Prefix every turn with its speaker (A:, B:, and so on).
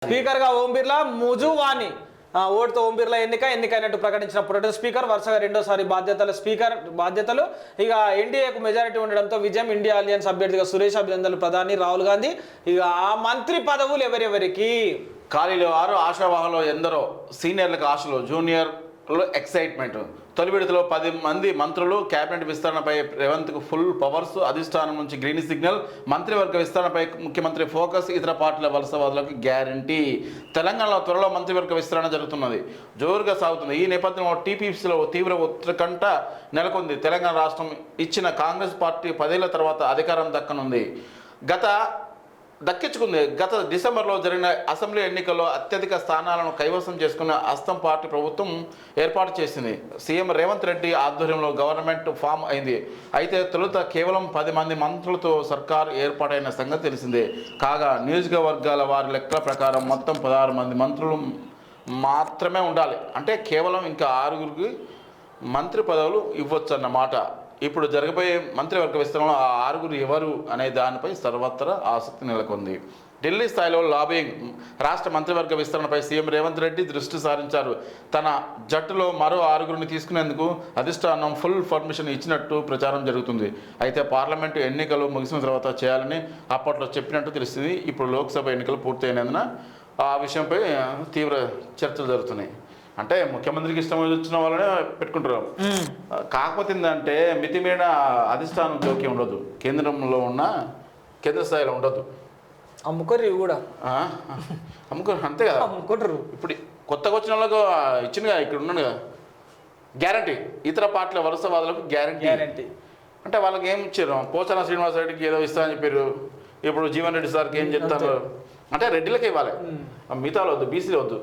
A: స్పీకర్గా ఓం బిర్లా ముజువాని ఓటుతో ఓం బిర్లా ఎన్నికైనట్టు ప్రకటించిన ప్రొటెం స్పీకర్ వరుసగా రెండోసారి బాధ్యతలు ఇక ఎన్డీఏకు మెజారిటీ ఉండడంతో విజయం ఇండియా అలియన్స్ అభ్యర్థిగా సురేష్ అభినందనలు ప్రధాని రాహుల్ గాంధీ ఇక ఆ మంత్రి పదవులు ఎవరెవరికి
B: ఖాళీలో 6 ఆశావాహులు ఎందరో సీనియర్లకు ఆశలు జూనియర్లు ఎక్సైట్మెంట్ తొలి విడతలో 10 మంది మంత్రులు కేబినెట్ విస్తరణపై రేవంత్కు ఫుల్ పవర్స్ అధిష్టానం నుంచి గ్రీన్ సిగ్నల్ మంత్రివర్గ విస్తరణపై ముఖ్యమంత్రి ఫోకస్ ఇతర పార్టీల వలసవాదులకు గ్యారంటీ తెలంగాణలో త్వరలో మంత్రివర్గ విస్తరణ జరుగుతున్నది జోరుగా సాగుతుంది ఈ నేపథ్యంలో టీపీసీలో తీవ్ర ఉత్కంఠ నెలకొంది తెలంగాణ రాష్ట్రం ఇచ్చిన కాంగ్రెస్ పార్టీ 10 ఏళ్ల తర్వాత అధికారం దక్కనుంది గత డిసెంబర్లో జరిగిన అసెంబ్లీ ఎన్నికల్లో అత్యధిక స్థానాలను కైవసం చేసుకున్న అస్తం పార్టీ ప్రభుత్వం ఏర్పాటు చేసింది సీఎం రేవంత్ రెడ్డి ఆధ్వర్యంలో గవర్నమెంట్ ఫామ్ అయింది అయితే తొలుత కేవలం 10 మంది మంత్రులతో సర్కారు ఏర్పాటైన సంగతి తెలిసిందే కాగా నియోజకవర్గాల వారి లెక్కల ప్రకారం మొత్తం 16 మంది మంత్రులు మాత్రమే ఉండాలి అంటే కేవలం ఇంకా 6గురికి మంత్రి పదవులు ఇవ్వచ్చు అన్నమాట ఇప్పుడు జరగబోయే మంత్రివర్గ విస్తరణలో ఆ 6గురు ఎవరు అనే దానిపై సర్వత్రా ఆసక్తి నెలకొంది ఢిల్లీ స్థాయిలో లాబింగ్ రాష్ట్ర మంత్రివర్గ విస్తరణపై సీఎం రేవంత్ రెడ్డి దృష్టి సారించారు తన జట్టులో మరో 6గురిని తీసుకునేందుకు అధిష్టానం ఫుల్ పర్మిషన్ ఇచ్చినట్టు ప్రచారం జరుగుతుంది అయితే పార్లమెంటు ఎన్నికలు ముగిసిన తర్వాత చేయాలని అప్పట్లో చెప్పినట్టు తెలుస్తుంది ఇప్పుడు లోక్సభ ఎన్నికలు పూర్తయినందున ఆ విషయంపై తీవ్ర చర్చలు జరుగుతున్నాయి అంటే ముఖ్యమంత్రికి ఇష్టం వచ్చిన వాళ్ళనే పెట్టుకుంటారు కాకపోతే ఏంటంటే మితిమీరిన అధిష్టానం జోక్యం ఉండదు కేంద్ర స్థాయిలో ఉండదు
A: అమ్ముకోరు కూడా
B: అమ్ముకోరు అంతే కదా
A: అమ్ముకుంటారు
B: ఇప్పుడు కొత్తగా వచ్చిన వాళ్ళకు ఇచ్చిందిగా ఇక్కడ ఉన్నాడు కదా గ్యారంటీ ఇతర పార్టీల వలసవాదులకు గ్యారంటీ అంటే వాళ్ళకి ఏం ఇచ్చారు పోచారం శ్రీనివాస రెడ్డికి ఏదో ఇస్తామని చెప్పారు ఇప్పుడు జీవన్ రెడ్డి సార్కి ఏం చెప్తారు అంటే రెడ్డిలకే ఇవ్వాలి మిగతాలో వద్దు బీసీలో వద్దు